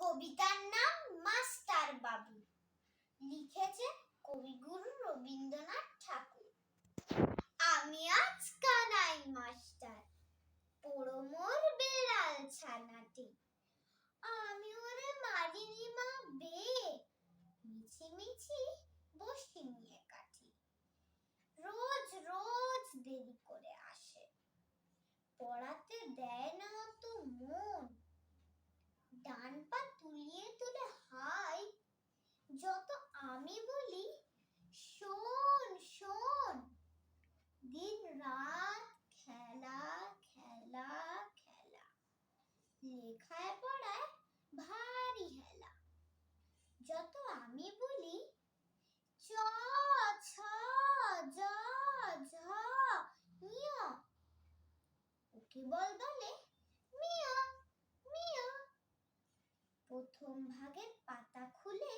কবিতার নাম মাস্টার বাবু। লিখেছে কবিগুরু রবীন্দ্রনাথ ঠাকুর। আমি আজ কানাই মাস্টার, পোড়ো মোর বেড়াল ছানাটি। আমি ওরে মারিনি মা বেয়ে, মিছি মিছি বসি নিয়ে কাঠি। রোজ রোজ দেরি করে আসে, পড়াতে দেয় না অত মন। ডান পা তুলিয়ে তুলে হাই, যত আমি বলি শোন শোন। দিন রাত খেলা খেলা খেলা, লেখায় পড়ায় ভারী হেলা। যত আমি বলি চ ছ জ ঝ ঞ, ও কেবল বলে মিয়া মিয়া। প্রথম ভাগের পাতা খুলে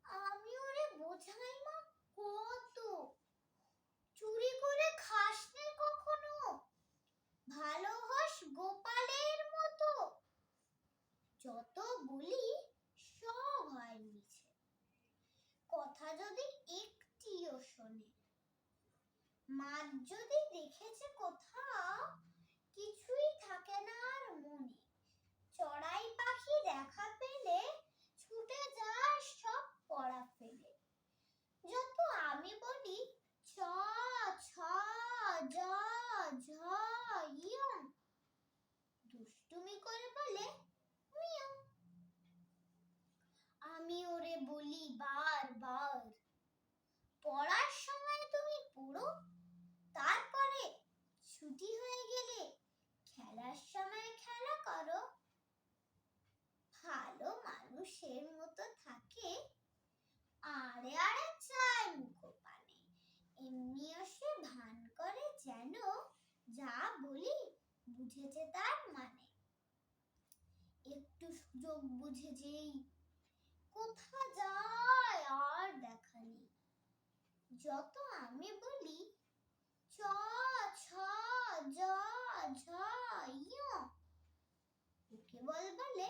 আমি ওরে বোঝাই মা কত, চুরি করে খাস নে কখনো, ভালো হস গোপালের মতো। যত বলি সব হয় মিছে, কথা যদি একটিও শোনে। মাছ যদি দেখেছে কোথাও, কিছুই থাকে না আর মনে। চড়াই পাখি দেখা পেলে ছুটে যায় সব পড়া ফেলে। যত আমি বলি চ ছ জ ঝ ঞ, দুষ্টুমি করে বলে মিয়াও। আমি ওরে বলি বারবার, পড়ার সময় তুমি পড়ো, তারপরে ছুটি হয়ে গেলে খেলার সময় খেলা করো। ভালো মানুষের মতো থাকে, আড়ে আড়ে চায় মুখোপানে। এমনিও সে ভান করে যেন যা বলি বুঝেছে তার মানে। একটু সুযোগ বুঝে যেই কোথা যায় আর দেখা নেই। যত আমি বলি চ ছ জ ঝ ঞ, ও কেবল বলে